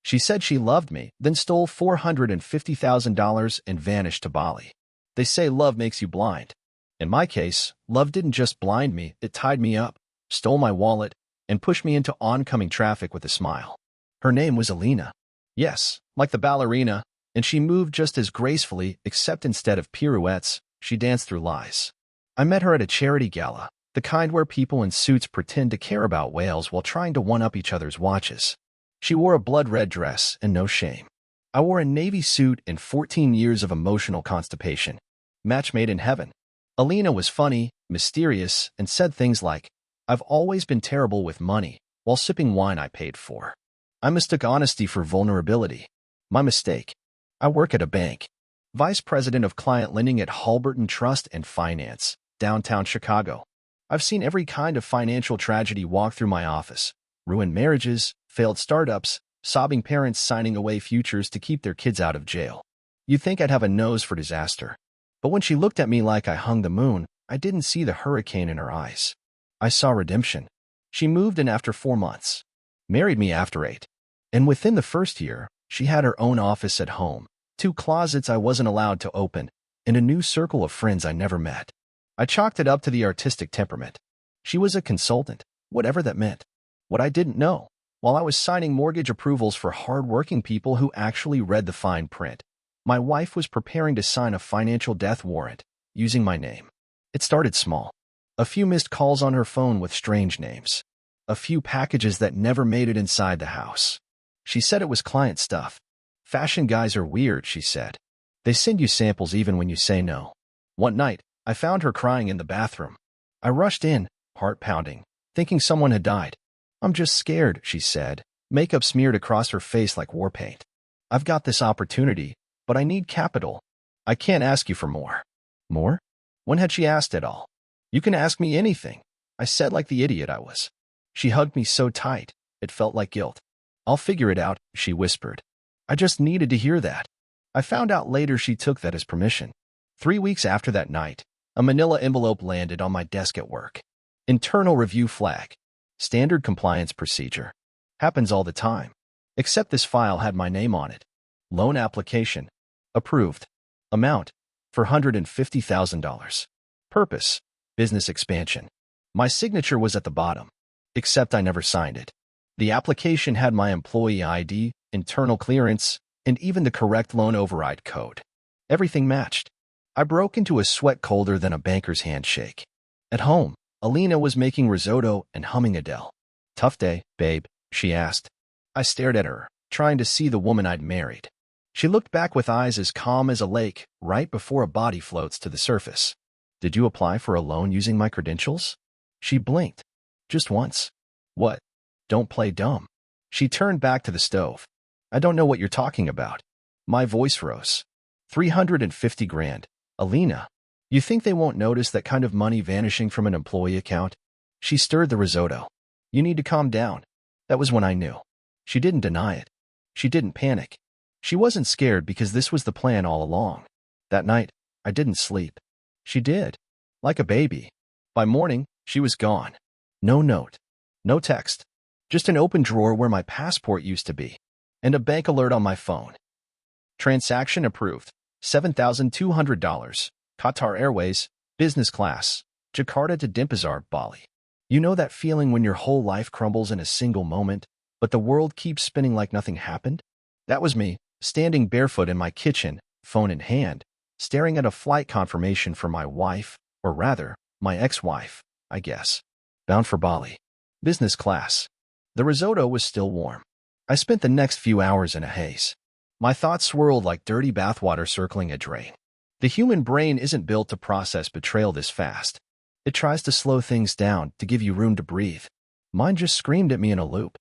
She said she loved me, then stole $450,000 and vanished to Bali. They say love makes you blind. In my case, love didn't just blind me, it tied me up, stole my wallet, and pushed me into oncoming traffic with a smile. Her name was Alina. Yes, like the ballerina, and she moved just as gracefully, except instead of pirouettes, she danced through lies. I met her at a charity gala, the kind where people in suits pretend to care about whales while trying to one-up each other's watches. She wore a blood-red dress, and no shame. I wore a navy suit and 14 years of emotional constipation. Match made in heaven. Alina was funny, mysterious, and said things like, "I've always been terrible with money," while sipping wine I paid for. I mistook honesty for vulnerability. My mistake. I work at a bank. Vice President of Client Lending at Halberton Trust and Finance, downtown Chicago. I've seen every kind of financial tragedy walk through my office. Ruined marriages, failed startups, sobbing parents signing away futures to keep their kids out of jail. You'd think I'd have a nose for disaster. But when she looked at me like I hung the moon, I didn't see the hurricane in her eyes. I saw redemption. She moved in after 4 months. Married me after 8. And within the first year, she had her own office at home, 2 closets I wasn't allowed to open, and a new circle of friends I never met. I chalked it up to the artistic temperament. She was a consultant, whatever that meant. What I didn't know, while I was signing mortgage approvals for hard-working people who actually read the fine print, my wife was preparing to sign a financial death warrant, using my name. It started small. A few missed calls on her phone with strange names. A few packages that never made it inside the house. She said it was client stuff. Fashion guys are weird, she said. They send you samples even when you say no. One night, I found her crying in the bathroom. I rushed in, heart pounding, thinking someone had died. "I'm just scared," she said, makeup smeared across her face like war paint. "I've got this opportunity, but I need capital. I can't ask you for more." More? When had she asked at all? "You can ask me anything," I said like the idiot I was. She hugged me so tight, it felt like guilt. "I'll figure it out," she whispered. I just needed to hear that. I found out later she took that as permission. 3 weeks after that night, a manila envelope landed on my desk at work. Internal review flag. Standard compliance procedure. Happens all the time. Except this file had my name on it. Loan application. Approved. Amount. $450,000. Purpose. Business expansion. My signature was at the bottom. Except I never signed it. The application had my employee ID, internal clearance, and even the correct loan override code. Everything matched. I broke into a sweat colder than a banker's handshake. At home, Alina was making risotto and humming Adele. "Tough day, babe?" she asked. I stared at her, trying to see the woman I'd married. She looked back with eyes as calm as a lake right before a body floats to the surface. "Did you apply for a loan using my credentials?" She blinked. "Just once." "What? Don't play dumb." She turned back to the stove. "I don't know what you're talking about." My voice rose. 350 grand. Alina, you think they won't notice that kind of money vanishing from an employee account? She stirred the risotto. "You need to calm down." That was when I knew. She didn't deny it. She didn't panic. She wasn't scared because this was the plan all along. That night, I didn't sleep. She did. Like a baby. By morning, she was gone. No note. No text. Just an open drawer where my passport used to be. And a bank alert on my phone. Transaction approved. $7,200. Qatar Airways, business class. Jakarta to Denpasar, Bali. You know that feeling when your whole life crumbles in a single moment, but the world keeps spinning like nothing happened? That was me, standing barefoot in my kitchen, phone in hand, staring at a flight confirmation for my wife, or rather, my ex-wife, I guess. Bound for Bali. Business class. The risotto was still warm. I spent the next few hours in a haze. My thoughts swirled like dirty bathwater circling a drain. The human brain isn't built to process betrayal this fast. It tries to slow things down, to give you room to breathe. Mine just screamed at me in a loop.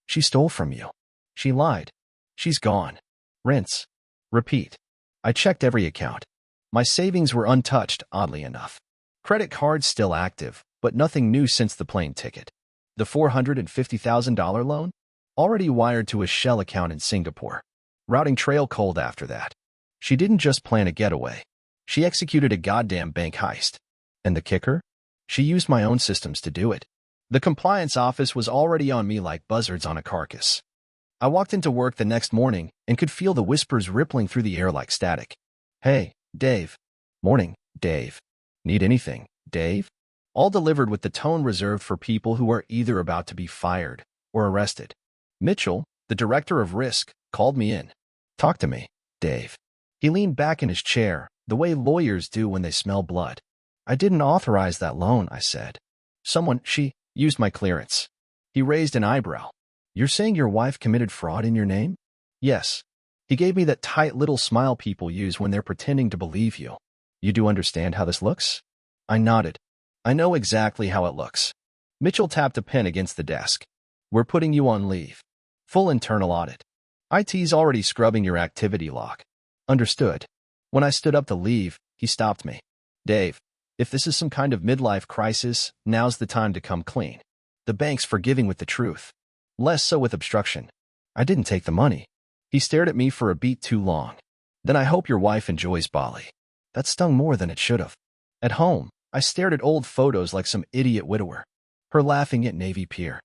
She stole from you. She lied. She's gone. Rinse. Repeat. I checked every account. My savings were untouched, oddly enough. Credit cards still active, but nothing new since the plane ticket. The $450,000 loan? Already wired to a shell account in Singapore. Routing trail cold after that. She didn't just plan a getaway. She executed a goddamn bank heist. And the kicker? She used my own systems to do it. The compliance office was already on me like buzzards on a carcass. I walked into work the next morning and could feel the whispers rippling through the air like static. Hey, Dave. Morning, Dave. Need anything, Dave? All delivered with the tone reserved for people who are either about to be fired or arrested. Mitchell, the director of risk, called me in. Talk to me, Dave. He leaned back in his chair, the way lawyers do when they smell blood. I didn't authorize that loan, I said. She used my clearance. He raised an eyebrow. You're saying your wife committed fraud in your name? Yes. He gave me that tight little smile people use when they're pretending to believe you. You do understand how this looks? I nodded. I know exactly how it looks. Mitchell tapped a pen against the desk. We're putting you on leave. Full internal audit. IT's already scrubbing your activity log. Understood. When I stood up to leave, he stopped me. Dave, if this is some kind of midlife crisis, now's the time to come clean. The bank's forgiving with the truth. Less so with obstruction. I didn't take the money. He stared at me for a beat too long. Then I hope your wife enjoys Bali. That stung more than it should have. At home, I stared at old photos like some idiot widower. Her laughing at Navy Pier.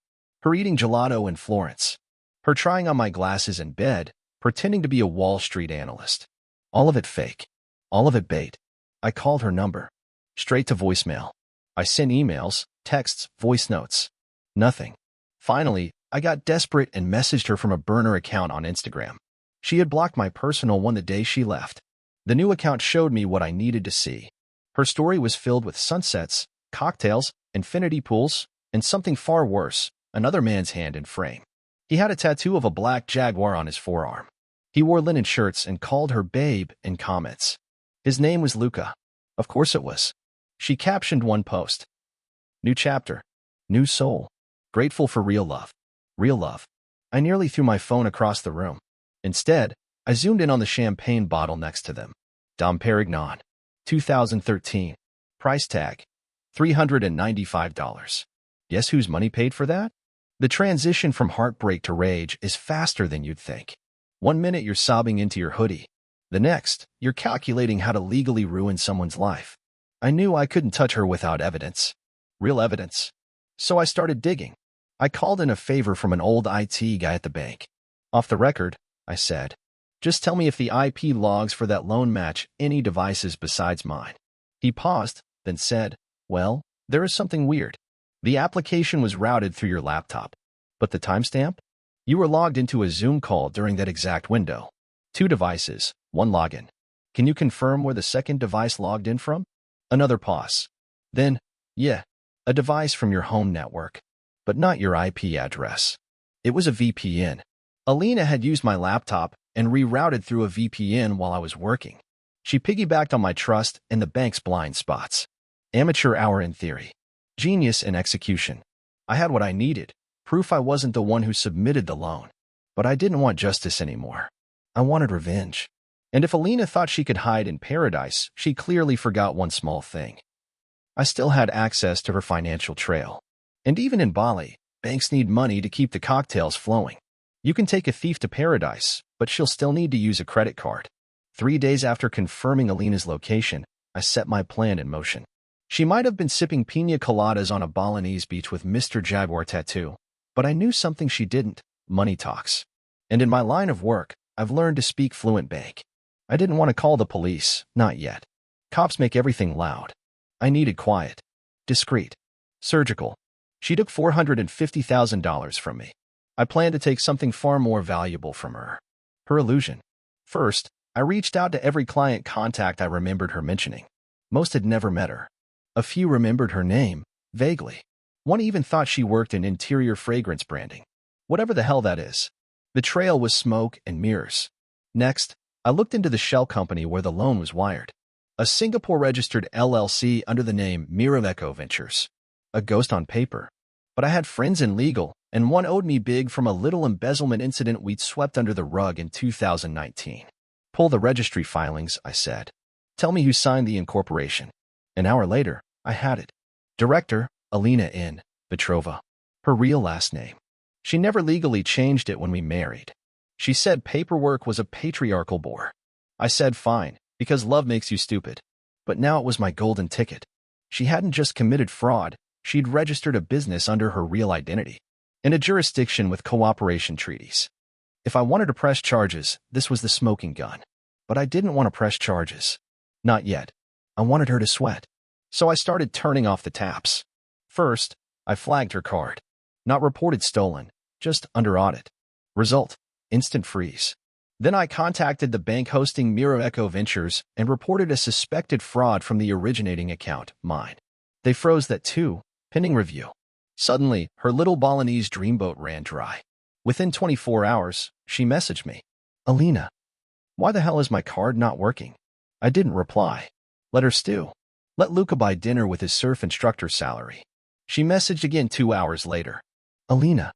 Her eating gelato in Florence. Her trying on my glasses in bed, pretending to be a Wall Street analyst. All of it fake. All of it bait. I called her number. Straight to voicemail. I sent emails, texts, voice notes. Nothing. Finally, I got desperate and messaged her from a burner account on Instagram. She had blocked my personal one the day she left. The new account showed me what I needed to see. Her story was filled with sunsets, cocktails, infinity pools, and something far worse, another man's hand in frame. He had a tattoo of a black jaguar on his forearm. He wore linen shirts and called her babe in comments. His name was Luca. Of course it was. She captioned one post. New chapter. New soul. Grateful for real love. Real love. I nearly threw my phone across the room. Instead, I zoomed in on the champagne bottle next to them. Dom Perignon. 2013. Price tag. $395. Guess whose money paid for that? The transition from heartbreak to rage is faster than you'd think. 1 minute you're sobbing into your hoodie. The next, you're calculating how to legally ruin someone's life. I knew I couldn't touch her without evidence. Real evidence. So I started digging. I called in a favor from an old IT guy at the bank. Off the record, I said, just tell me if the IP logs for that loan match any devices besides mine. He paused, then said, well, there is something weird. The application was routed through your laptop. But the timestamp? You were logged into a Zoom call during that exact window. 2 devices, 1 login. Can you confirm where the second device logged in from? Another pause. Then, yeah, a device from your home network, but not your IP address. It was a VPN. Alina had used my laptop and rerouted through a VPN while I was working. She piggybacked on my trust and the bank's blind spots. Amateur hour in theory. Genius in execution. I had what I needed, proof I wasn't the one who submitted the loan. But I didn't want justice anymore. I wanted revenge. And if Alina thought she could hide in paradise, she clearly forgot one small thing. I still had access to her financial trail. And even in Bali, banks need money to keep the cocktails flowing. You can take a thief to paradise, but she'll still need to use a credit card. 3 days after confirming Alina's location, I set my plan in motion. She might have been sipping pina coladas on a Balinese beach with Mr. Jaguar tattoo, but I knew something she didn't: money talks. And in my line of work, I've learned to speak fluent bank. I didn't want to call the police, not yet. Cops make everything loud. I needed quiet, discreet, surgical. She took $450,000 from me. I planned to take something far more valuable from her. Her illusion. First, I reached out to every client contact I remembered her mentioning. Most had never met her. A few remembered her name, vaguely. One even thought she worked in interior fragrance branding. Whatever the hell that is. The trail was smoke and mirrors. Next, I looked into the shell company where the loan was wired. A Singapore-registered LLC under the name Miraveco Ventures. A ghost on paper. But I had friends in legal, and one owed me big from a little embezzlement incident we'd swept under the rug in 2019. Pull the registry filings, I said. Tell me who signed the incorporation. An hour later, I had it. Director, Alina N. Petrova. Her real last name. She never legally changed it when we married. She said paperwork was a patriarchal bore. I said fine, because love makes you stupid. But now it was my golden ticket. She hadn't just committed fraud, she'd registered a business under her real identity. In a jurisdiction with cooperation treaties. If I wanted to press charges, this was the smoking gun. But I didn't want to press charges. Not yet. I wanted her to sweat. So I started turning off the taps. First, I flagged her card. Not reported stolen, just under audit. Result: instant freeze. Then I contacted the bank hosting Miro Echo Ventures and reported a suspected fraud from the originating account, mine. They froze that too, pending review. Suddenly, her little Balinese dreamboat ran dry. Within 24 hours, she messaged me. Alina, why the hell is my card not working? I didn't reply. Let her stew. Let Luca buy dinner with his surf instructor salary. She messaged again 2 hours later. Alina.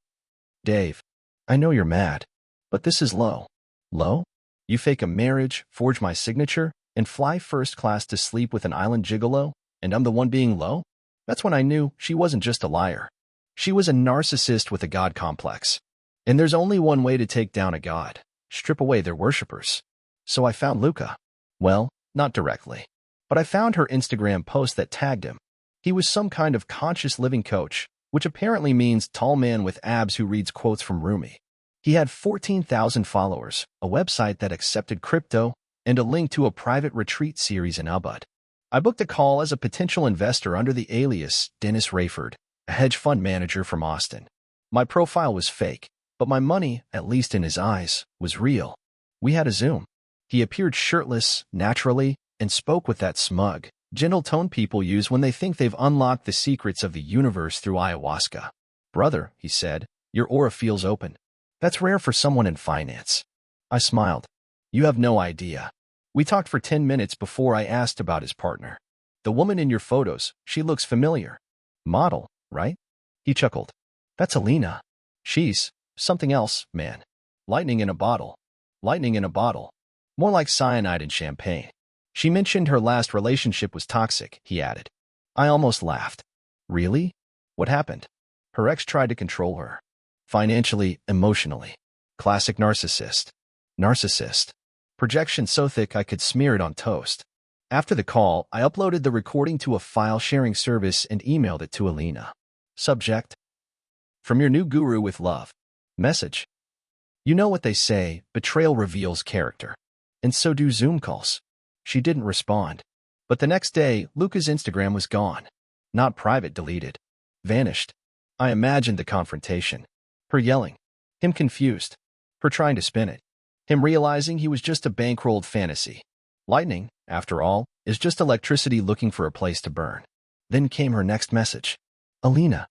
Dave, I know you're mad, but this is low. Low? You fake a marriage, forge my signature, and fly first class to sleep with an island gigolo, and I'm the one being low? That's when I knew she wasn't just a liar. She was a narcissist with a god complex. And there's only one way to take down a god: strip away their worshippers. So I found Luca. Well, not directly. But I found her Instagram post that tagged him. He was some kind of conscious living coach, which apparently means tall man with abs who reads quotes from Rumi. He had 14,000 followers, a website that accepted crypto, and a link to a private retreat series in Ubud. I booked a call as a potential investor under the alias Dennis Rayford, a hedge fund manager from Austin. My profile was fake, but my money, at least in his eyes, was real. We had a Zoom. He appeared shirtless, naturally, and spoke with that smug, gentle tone people use when they think they've unlocked the secrets of the universe through ayahuasca. Brother, he said, your aura feels open. That's rare for someone in finance. I smiled. You have no idea. We talked for 10 minutes before I asked about his partner. The woman in your photos, she looks familiar. Model, right? He chuckled. That's Alina. She's something else, man. Lightning in a bottle. Lightning in a bottle. More like cyanide in champagne. She mentioned her last relationship was toxic, he added. I almost laughed. Really? What happened? Her ex tried to control her. Financially, emotionally. Classic narcissist. Narcissist. Projection so thick I could smear it on toast. After the call, I uploaded the recording to a file-sharing service and emailed it to Alina. Subject: from your new guru with love. Message: you know what they say, betrayal reveals character. And so do Zoom calls. She didn't respond. But the next day, Luca's Instagram was gone. Not private, deleted. Vanished. I imagined the confrontation. Her yelling. Him confused. Her trying to spin it. Him realizing he was just a bankrolled fantasy. Lightning, after all, is just electricity looking for a place to burn. Then came her next message. Alina.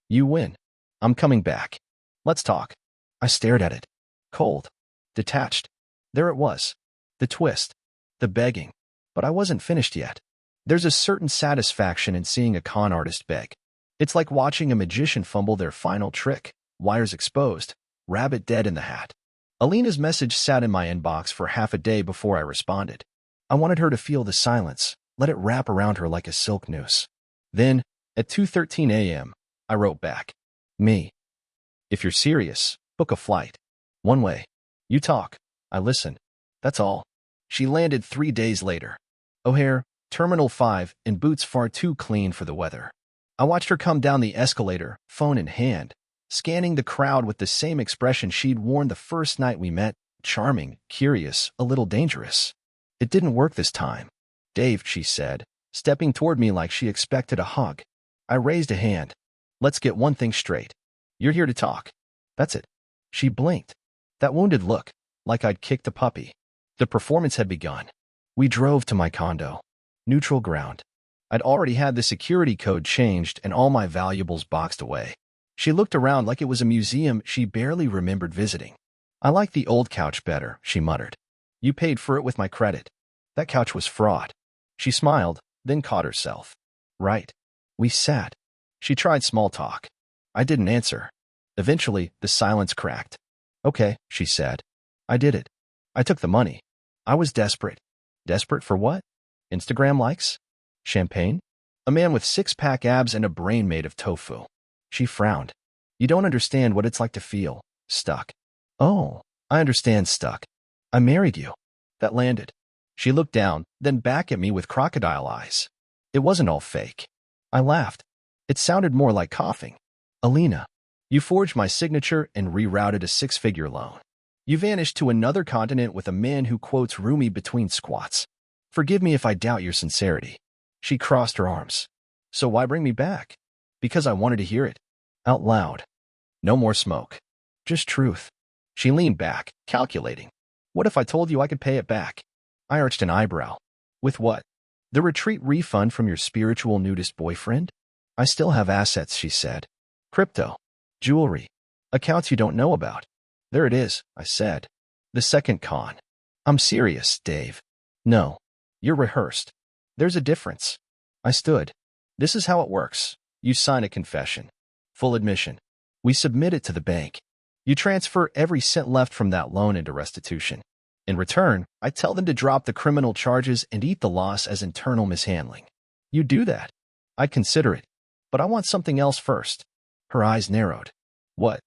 You win. I'm coming back. Let's talk. I stared at it. Cold. Detached. There it was. The twist. The begging. But I wasn't finished yet. There's a certain satisfaction in seeing a con artist beg. It's like watching a magician fumble their final trick. Wires exposed. Rabbit dead in the hat. Alina's message sat in my inbox for half a day before I responded. I wanted her to feel the silence, let it wrap around her like a silk noose. Then, at 2:13 a.m., I wrote back. Me. If you're serious, book a flight. One way. You talk. I listen. That's all. She landed 3 days later. O'Hare, Terminal 5, in boots far too clean for the weather. I watched her come down the escalator, phone in hand, scanning the crowd with the same expression she'd worn the first night we met, charming, curious, a little dangerous. It didn't work this time. Dave, she said, stepping toward me like she expected a hug. I raised a hand. Let's get one thing straight. You're here to talk. That's it. She blinked. That wounded look, like I'd kicked a puppy. The performance had begun. We drove to my condo. Neutral ground. I'd already had the security code changed and all my valuables boxed away. She looked around like it was a museum she barely remembered visiting. I like the old couch better, she muttered. You paid for it with my credit. That couch was fraud. She smiled, then caught herself. Right. We sat. She tried small talk. I didn't answer. Eventually, the silence cracked. Okay, she said. I did it. I took the money. I was desperate. Desperate for what? Instagram likes? Champagne? A man with six-pack abs and a brain made of tofu. She frowned. You don't understand what it's like to feel stuck. Oh, I understand stuck. I married you. That landed. She looked down, then back at me with crocodile eyes. It wasn't all fake. I laughed. It sounded more like coughing. Alina, you forged my signature and rerouted a 6-figure loan. You vanished to another continent with a man who quotes Rumi between squats. Forgive me if I doubt your sincerity. She crossed her arms. So why bring me back? Because I wanted to hear it. Out loud. No more smoke. Just truth. She leaned back, calculating. What if I told you I could pay it back? I arched an eyebrow. With what? The retreat refund from your spiritual nudist boyfriend? I still have assets, she said. Crypto. Jewelry. Accounts you don't know about. There it is, I said. The second con. I'm serious, Dave. No. You're rehearsed. There's a difference. I stood. This is how it works. You sign a confession. Full admission. We submit it to the bank. You transfer every cent left from that loan into restitution. In return, I tell them to drop the criminal charges and eat the loss as internal mishandling. You do that. I'd consider it. But I want something else first. Her eyes narrowed. What?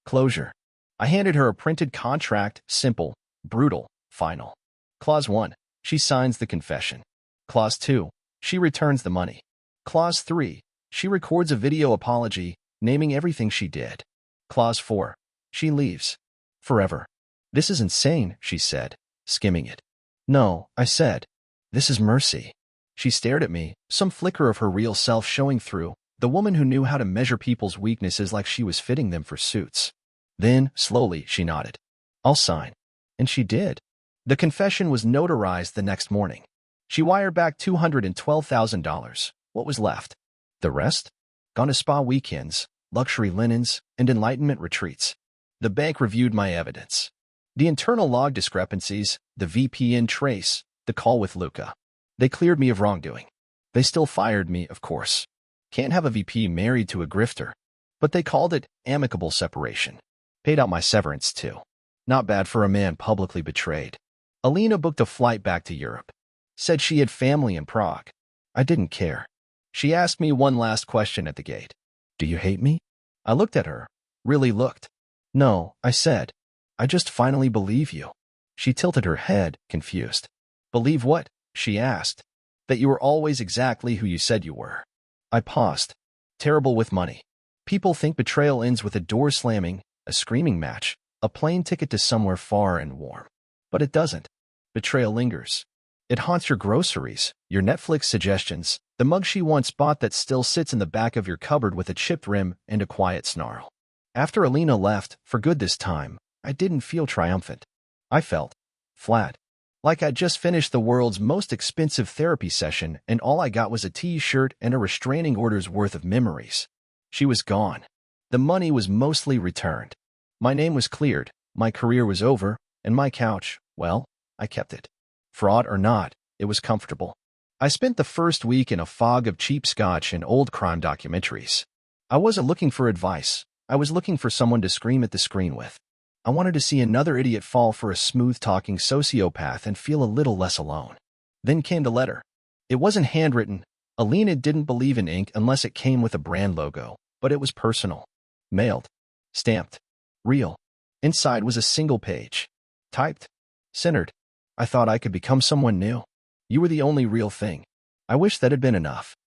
Closure. I handed her a printed contract, simple, brutal, final. Clause 1. She signs the confession. Clause 2. She returns the money. Clause 3. She records a video apology, naming everything she did. Clause 4. She leaves. Forever. This is insane, she said, skimming it. No, I said. This is mercy. She stared at me, some flicker of her real self showing through, the woman who knew how to measure people's weaknesses like she was fitting them for suits. Then, slowly, she nodded. I'll sign. And she did. The confession was notarized the next morning. She wired back $212,000. What was left? The rest? Gone to spa weekends, luxury linens, and enlightenment retreats. The bank reviewed my evidence. The internal log discrepancies, the VPN trace, the call with Luca. They cleared me of wrongdoing. They still fired me, of course. Can't have a VP married to a grifter. But they called it amicable separation. Paid out my severance, too. Not bad for a man publicly betrayed. Alina booked a flight back to Europe. Said she had family in Prague. I didn't care. She asked me one last question at the gate. Do you hate me? I looked at her. Really looked. No, I said. I just finally believe you. She tilted her head, confused. Believe what? She asked. That you were always exactly who you said you were. I paused. Terrible with money. People think betrayal ends with a door slamming, a screaming match, a plane ticket to somewhere far and warm. But it doesn't. Betrayal lingers. It haunts your groceries, your Netflix suggestions, the mug she once bought that still sits in the back of your cupboard with a chipped rim and a quiet snarl. After Alina left, for good this time, I didn't feel triumphant. I felt flat. Like I'd just finished the world's most expensive therapy session and all I got was a T-shirt and a restraining order's worth of memories. She was gone. The money was mostly returned. My name was cleared, my career was over, and my couch, well, I kept it. Fraud or not, it was comfortable. I spent the first week in a fog of cheap scotch and old crime documentaries. I wasn't looking for advice. I was looking for someone to scream at the screen with. I wanted to see another idiot fall for a smooth-talking sociopath and feel a little less alone. Then came the letter. It wasn't handwritten. Alina didn't believe in ink unless it came with a brand logo, but it was personal. Mailed. Stamped. Real. Inside was a single page. Typed. Centered. I thought I could become someone new. You were the only real thing. I wish that had been enough.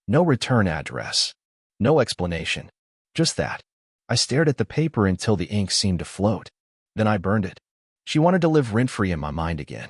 No return address. No explanation. Just that. I stared at the paper until the ink seemed to float. Then I burned it. She wanted to live rent-free in my mind again.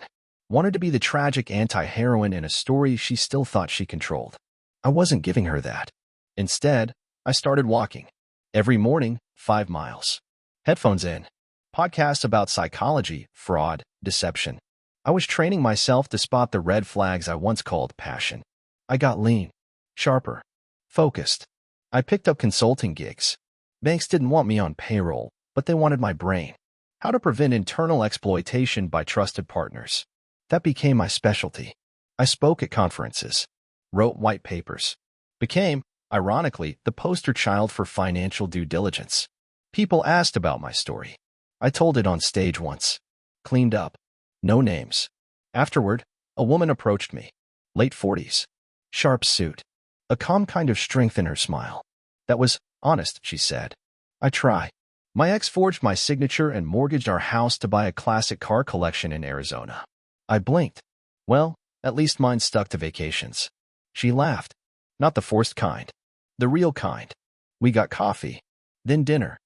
Wanted to be the tragic anti-heroine in a story she still thought she controlled. I wasn't giving her that. Instead, I started walking. Every morning, 5 miles. Headphones in. Podcasts about psychology, fraud, deception. I was training myself to spot the red flags I once called passion. I got lean. Sharper. Focused. I picked up consulting gigs. Banks didn't want me on payroll, but they wanted my brain. How to prevent internal exploitation by trusted partners. That became my specialty. I spoke at conferences. Wrote white papers. Became, ironically, the poster child for financial due diligence. People asked about my story. I told it on stage once. Cleaned up. No names. Afterward, a woman approached me. Late 40s. Sharp suit. A calm kind of strength in her smile. That was honest, she said. I try. My ex forged my signature and mortgaged our house to buy a classic car collection in Arizona. I blinked. Well, at least mine stuck to vacations. She laughed. Not the forced kind. The real kind. We got coffee. Then dinner.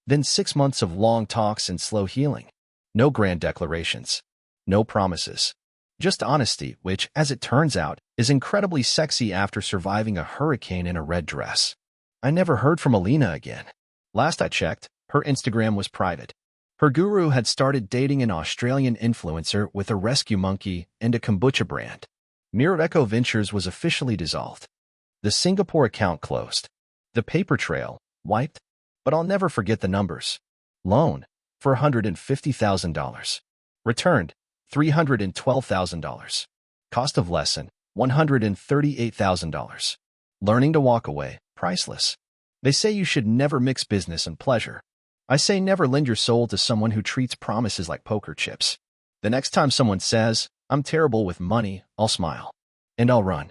Then 6 months of long talks and slow healing. No grand declarations. No promises. Just honesty, which, as it turns out, is incredibly sexy after surviving a hurricane in a red dress. I never heard from Alina again. Last I checked, her Instagram was private. Her guru had started dating an Australian influencer with a rescue monkey and a kombucha brand. Mirror Echo Ventures was officially dissolved. The Singapore account closed. The paper trail wiped, but I'll never forget the numbers. Loan, $450,000. Returned, $312,000. Cost of lesson, $138,000. Learning to walk away, priceless. They say you should never mix business and pleasure. I say never lend your soul to someone who treats promises like poker chips. The next time someone says, "I'm terrible with money," I'll smile. And I'll run.